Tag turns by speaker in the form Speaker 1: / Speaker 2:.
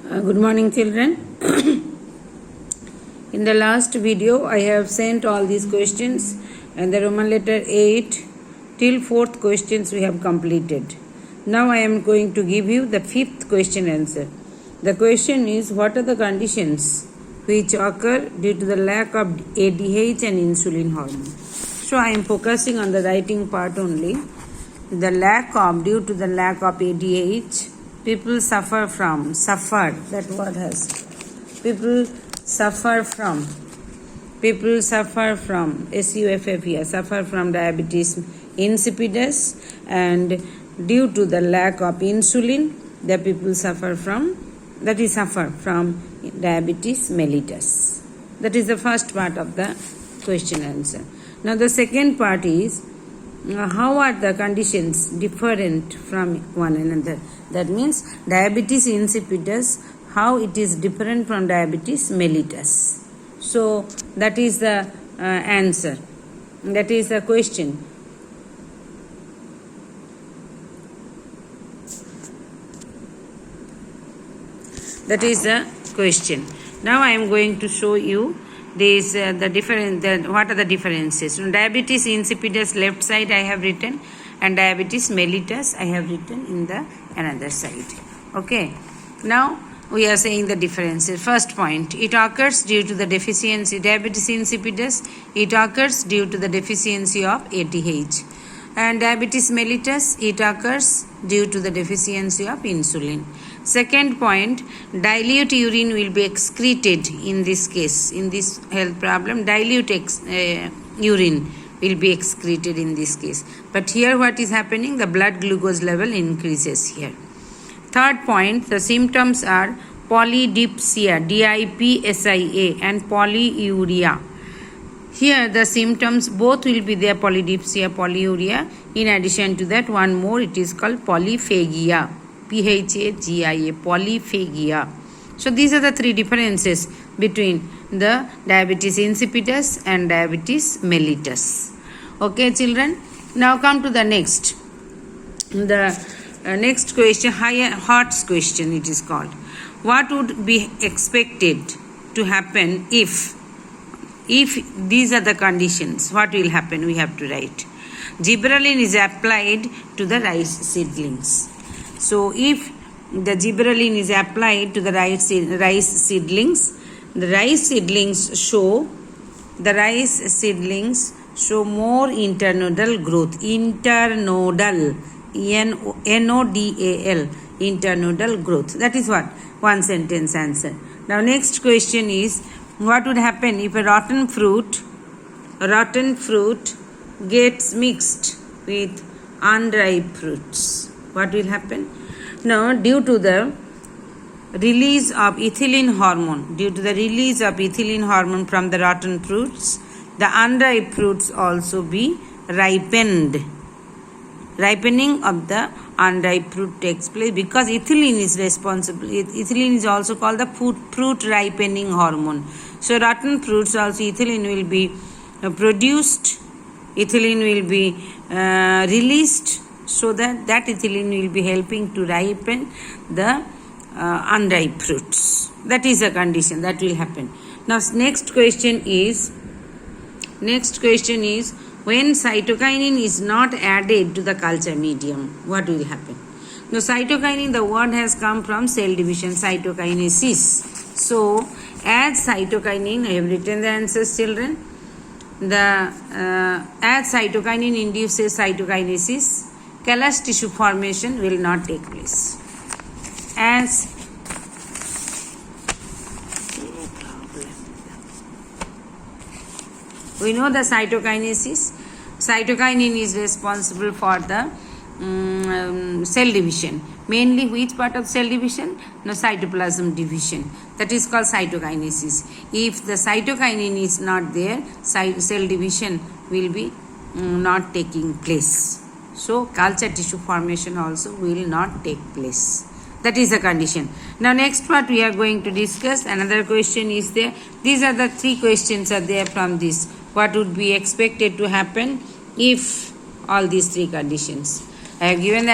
Speaker 1: Good morning, children. In the last video, I have sent all these questions and the Roman letter 8 till 4th questions we have completed. Now I am going to give you the 5th question answer. The question is, what are the conditions which occur due to the lack of ADH and insulin hormone? So I am focusing on the writing part only. Due to the lack of ADH, people suffer from diabetes insipidus, and due to the lack of insulin, the people suffer from diabetes mellitus. That is the first part of the question answer. Now the second part is, how are the conditions different from one another? That means diabetes insipidus, how it is different from diabetes mellitus. So that is the answer. That is the question. That is the question. Now I am going to show you what are the differences. Diabetes insipidus left side I have written, and diabetes mellitus I have written in the another side. Okay. Now we are saying the differences. First point, it occurs due to the deficiency. Diabetes insipidus, it occurs due to the deficiency of ADH. And diabetes mellitus, it occurs due to the deficiency of insulin. Second point, dilute urine will be excreted in this case. In this health problem, dilute urine will be excreted in this case. But here what is happening? The blood glucose level increases here. Third point, the symptoms are polydipsia, DIPSIA, and polyuria. Here the symptoms both will be there, polydipsia, polyuria. In addition to that, one more, it is called polyphagia, PHAGIA, polyphagia. So these are the three differences between the diabetes insipidus and diabetes mellitus. Okay, children. Now come to the next. The next question, Hart's question it is called. What would be expected to happen if these are the conditions? What will happen? We have to write. Gibberellin is applied to the rice seedlings. So if the gibberellin is applied to the rice seedlings, the rice seedlings show more internodal growth. Internodal, NODAL, internodal growth. That is what? One sentence answer. Now next question is, what would happen if a rotten fruit gets mixed with unripe fruits? What will happen? Now, due to the release of ethylene hormone from the rotten fruits, the unripe fruits also be ripened. Ripening of the unripe fruit takes place because ethylene is responsible. Ethylene is also called the fruit ripening hormone. So rotten fruits also, ethylene will be produced, ethylene will be released, so that ethylene will be helping to ripen the unripe fruits. That is a condition that will happen. Now next question is, when cytokinin is not added to the culture medium, what will happen? Now cytokinin, the word has come from cell division, cytokinesis. So as cytokinin, I have written the answers, children. As cytokinin induces cytokinesis, callus tissue formation will not take place. As we know the cytokinesis, cytokinin is responsible for the cell division. Mainly which part of cell division? No, cytoplasm division. That is called cytokinesis. If the cytokinin is not there, cell division will be not taking place. So culture tissue formation also will not take place. That is the condition. Now next part we are going to discuss. Another question is there. These are the three questions are there from this. What would be expected to happen if all these three conditions? I have given that.